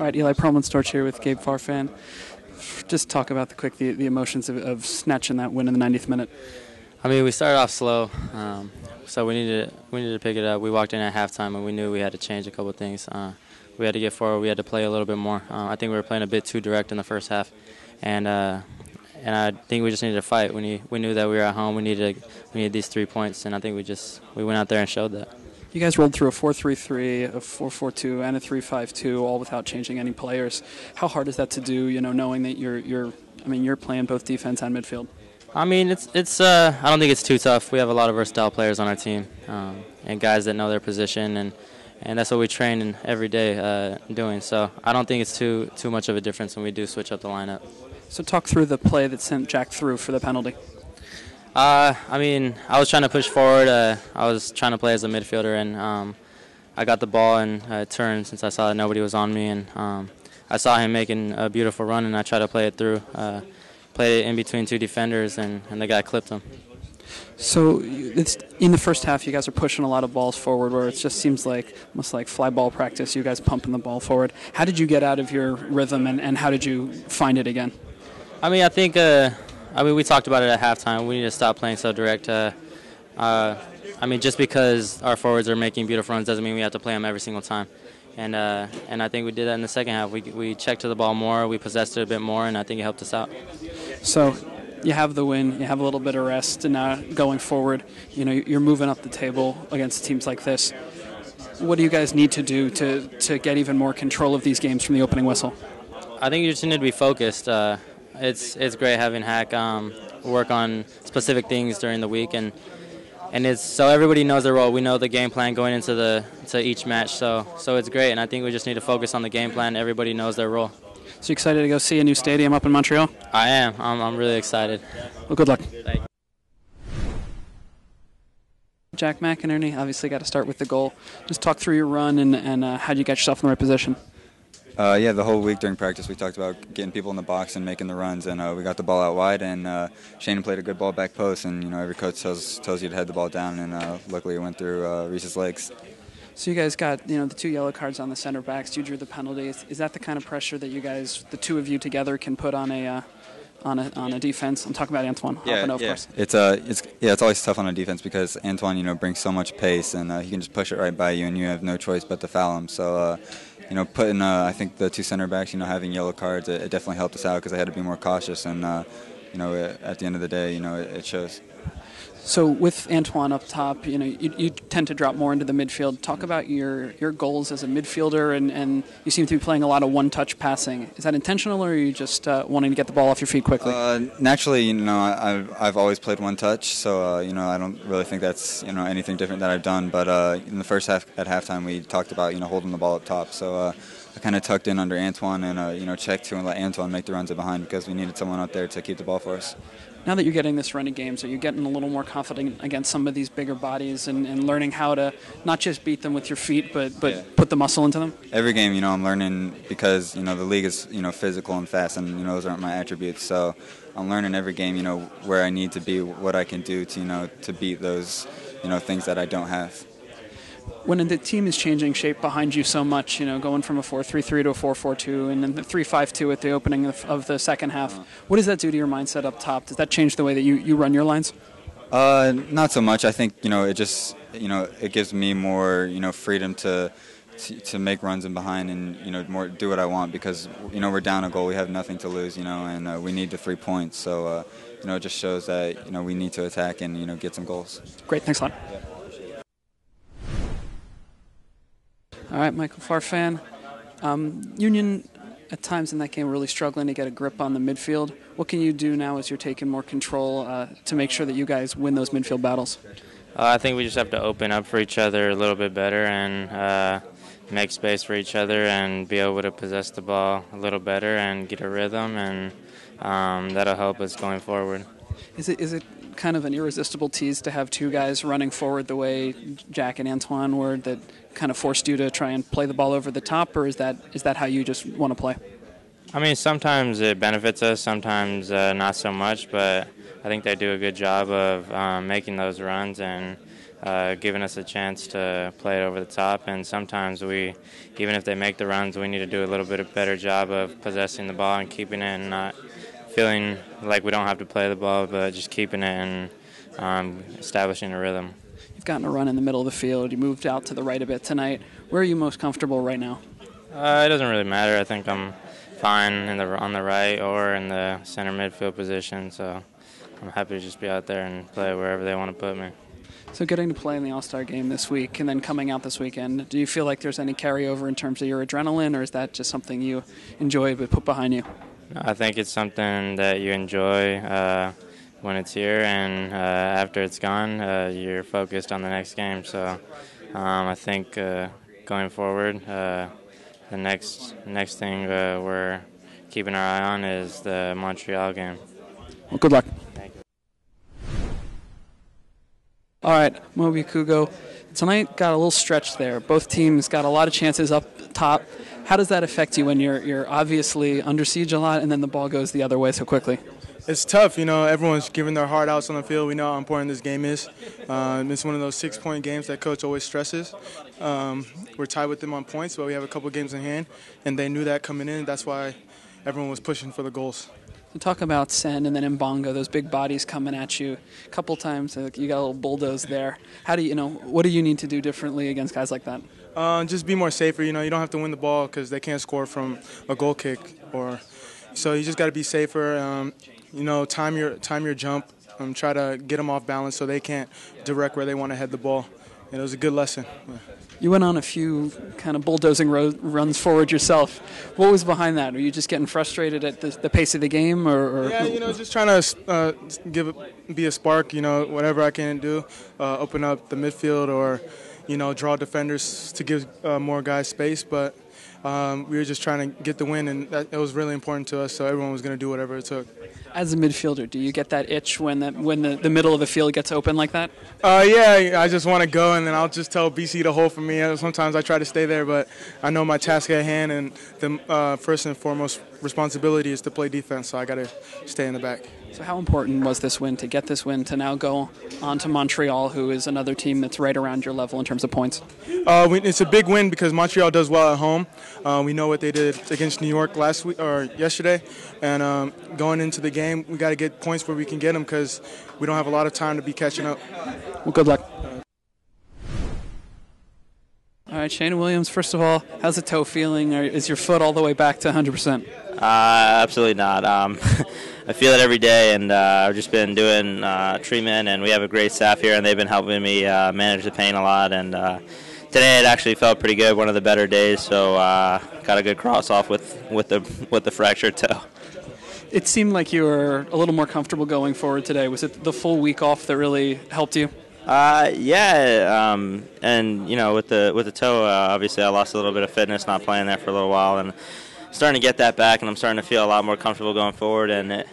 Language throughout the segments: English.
All right, Eli Perlman-Storch here with Gabe Farfan. Just talk about the emotions of snatching that win in the 90th minute. I mean, we started off slow, so we needed to pick it up. We walked in at halftime, and we knew we had to change a couple of things. We had to get forward. We had to play a little bit more. I think we were playing a bit too direct in the first half, and I think we just needed to fight. We knew that we were at home. We needed these 3 points, and I think we went out there and showed that. You guys rolled through a 4-3-3, a 4-4-2, and a 3-5-2, all without changing any players. How hard is that to do? Knowing that you're playing both defense and midfield. I mean, it's. I don't think it's too tough. We have a lot of versatile players on our team, and guys that know their position, and that's what we train every day doing. So I don't think it's too much of a difference when we do switch up the lineup. So talk through the play that sent Jack through for the penalty. I mean, I was trying to push forward. I was trying to play as a midfielder, and I got the ball and turned since I saw that nobody was on me, and I saw him making a beautiful run, and I tried to play it through. Played it in between two defenders, and the guy clipped him. So it's in the first half, you guys are pushing a lot of balls forward, where it just seems like almost like fly ball practice. You guys pumping the ball forward. How did you get out of your rhythm, and how did you find it again? I mean, I think. We talked about it at halftime. We need to stop playing so direct. I mean, just because our forwards are making beautiful runs doesn't mean we have to play them every single time. And I think we did that in the second half. We checked to the ball more, we possessed it a bit more, and I think it helped us out. So you have the win, you have a little bit of rest, and now going forward, you're moving up the table against teams like this. What do you guys need to do to get even more control of these games from the opening whistle? I think you just need to be focused. It's great having Hack work on specific things during the week, and it's so everybody knows their role. We know the game plan going into each match, so it's great. And I think we just need to focus on the game plan. Everybody knows their role. So you excited to go see a new stadium up in Montreal? I am. I'm really excited. Well, good luck. Thank you. Jack McInerney, obviously got to start with the goal. Just talk through your run and how did you get yourself in the right position? The whole week during practice we talked about getting people in the box and making the runs, and we got the ball out wide, and Sheanon played a good ball back post, and every coach tells you to head the ball down, and luckily it went through Reese's legs. So you guys got the 2 yellow cards on the center backs. You drew the penalty. Is that the kind of pressure that you guys, the two of you together, can put on a defense? I'm talking about Antoine. Of course. It's always tough on a defense because Antoine brings so much pace, and he can just push it right by you, and you have no choice but to foul him. So. Putting I think the 2 center backs, having yellow cards, it definitely helped us out because I had to be more cautious, and at the end of the day, it shows. So with Antoine up top, you tend to drop more into the midfield. Talk about your goals as a midfielder, and you seem to be playing a lot of one-touch passing. Is that intentional, or are you just wanting to get the ball off your feet quickly? Naturally, I've always played one touch, so I don't really think that's anything different that I've done. But in the first half at halftime, we talked about holding the ball up top. So I kind of tucked in under Antoine and checked to and let Antoine make the runs in behind because we needed someone out there to keep the ball for us. Now that you're getting this run of games, are you getting a little more confident against some of these bigger bodies and learning how to not just beat them with your feet, but put the muscle into them? Every game, I'm learning because, the league is, physical and fast, and, those aren't my attributes. So I'm learning every game, where I need to be, what I can do to beat those, things that I don't have. When the team is changing shape behind you so much, going from a 4-3-3 to a 4-4-2 and then the 3-5-2 at the opening of the second half, what does that do to your mindset up top? Does that change the way that you run your lines? Not so much. I think, it just, it gives me more, freedom to make runs in behind and, more do what I want because, we're down a goal. We have nothing to lose, and we need the 3 points. So, it just shows that, we need to attack and, get some goals. Great. Thanks a lot. Yeah. All right, Michael Farfan. Union, at times in that game, were really struggling to get a grip on the midfield. What can you do now as you're taking more control to make sure that you guys win those midfield battles? I think we just have to open up for each other a little bit better and make space for each other and be able to possess the ball a little better and get a rhythm, and that'll help us going forward. Is it kind of an irresistible tease to have 2 guys running forward the way Jack and Antoine were that kind of forced you to try and play the ball over the top, or is that how you just want to play? I mean, sometimes it benefits us, sometimes not so much, but I think they do a good job of making those runs, and giving us a chance to play it over the top. And sometimes even if they make the runs, we need to do a little bit of better job of possessing the ball and keeping it and not feeling like we don't have to play the ball, but just keeping it and establishing a rhythm. You've gotten a run in the middle of the field. You moved out to the right a bit tonight. Where are you most comfortable right now? It doesn't really matter. I think I'm fine on the right or in the center midfield position, so I'm happy to just be out there and play wherever they want to put me. So getting to play in the All-Star game this week and then coming out this weekend, do you feel like there's any carryover in terms of your adrenaline, or is that just something you enjoy but put behind you? I think it's something that you enjoy when it's here, and after it's gone, you're focused on the next game. So I think going forward, the next thing we're keeping our eye on is the Montreal game. Well, good luck. Thank you. All right, Amobi, Okugo. Tonight got a little stretched there. Both teams got a lot of chances up top. How does that affect you when you're obviously under siege a lot and then the ball goes the other way so quickly? It's tough, everyone's giving their heart outs on the field. We know how important this game is. It's one of those 6-point games that Coach always stresses. We're tied with them on points, but we have a couple games in hand, and they knew that coming in. That's why everyone was pushing for the goals. So talk about Sen and then Mbongo, those big bodies coming at you a couple times. You got a little bulldoze there. How do what do you need to do differently against guys like that? Just be more safer. You don't have to win the ball because they can't score from a goal kick, so you just got to be safer. Time your jump. Try to get them off balance so they can't direct where they want to head the ball. And it was a good lesson. Yeah. You went on a few kind of bulldozing runs forward yourself. What was behind that? Were you just getting frustrated at the pace of the game, or? Yeah, just trying to be a spark. Whatever I can do, open up the midfield or, draw defenders to give more guys space. But we were just trying to get the win, and it was really important to us. So everyone was going to do whatever it took. As a midfielder, do you get that itch when the middle of the field gets open like that? Yeah, I just want to go, and then I'll just tell BC to hold for me. Sometimes I try to stay there, but I know my task at hand, and the first and foremost responsibility is to play defense, so I got to stay in the back. So how important was this win to get this win to now go on to Montreal, who is another team that's right around your level in terms of points? It's a big win because Montreal does well at home. We know what they did against New York yesterday, and going into the game, we got to get points where we can get them because we don't have a lot of time to be catching up. Well, good luck. All right, Sheanon Williams, first of all, how's the toe feeling? Or is your foot all the way back to 100%? Absolutely not. I feel it every day, and I've just been doing treatment, and we have a great staff here, and they've been helping me manage the pain a lot. And today it actually felt pretty good, one of the better days, so got a good cross off with the fractured toe. It seemed like you were a little more comfortable going forward today. Was it the full week off that really helped you? Yeah, and with the toe, obviously I lost a little bit of fitness, not playing there for a little while, and starting to get that back, and I'm starting to feel a lot more comfortable going forward. And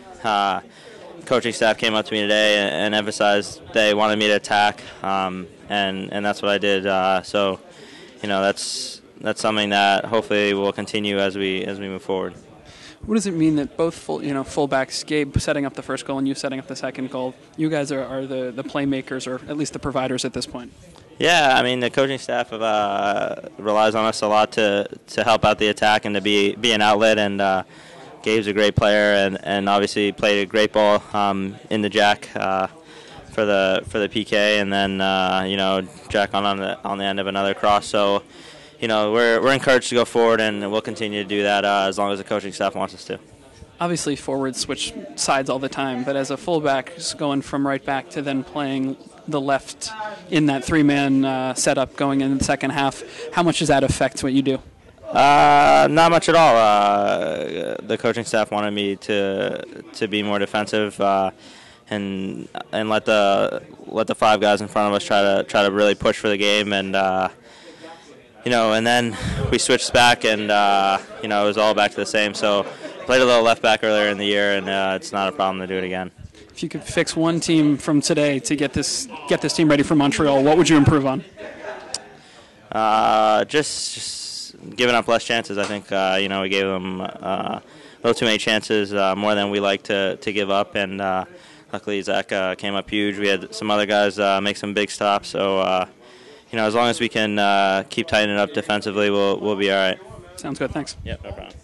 coaching staff came up to me today and emphasized they wanted me to attack, and that's what I did. So, that's something that hopefully will continue as we move forward. What does it mean that both fullbacks, Gabe setting up the first goal and you setting up the second goal, you guys are the playmakers or at least the providers at this point? Yeah, I mean, the coaching staff relies on us a lot to help out the attack and to be an outlet, and Gabe's a great player and obviously played a great ball in the jack for the PK, and then jack on the end of another cross. So we're encouraged to go forward, and we'll continue to do that as long as the coaching staff wants us to. Obviously, forwards switch sides all the time, but as a fullback, just going from right back to then playing the left in that three-man setup going in the second half, how much does that affect what you do? Not much at all. The coaching staff wanted me to be more defensive and let the five guys in front of us try to really push for the game, and and then we switched back, and it was all back to the same. So played a little left back earlier in the year, and it's not a problem to do it again. If you could fix one team from today to get this team ready for Montreal, what would you improve on? Just giving up less chances. I think we gave them a little too many chances, more than we like to give up, and luckily Zach came up huge. We had some other guys make some big stops. So, as long as we can keep tightening up defensively, we'll be all right. Sounds good. Thanks. Yeah, no problem.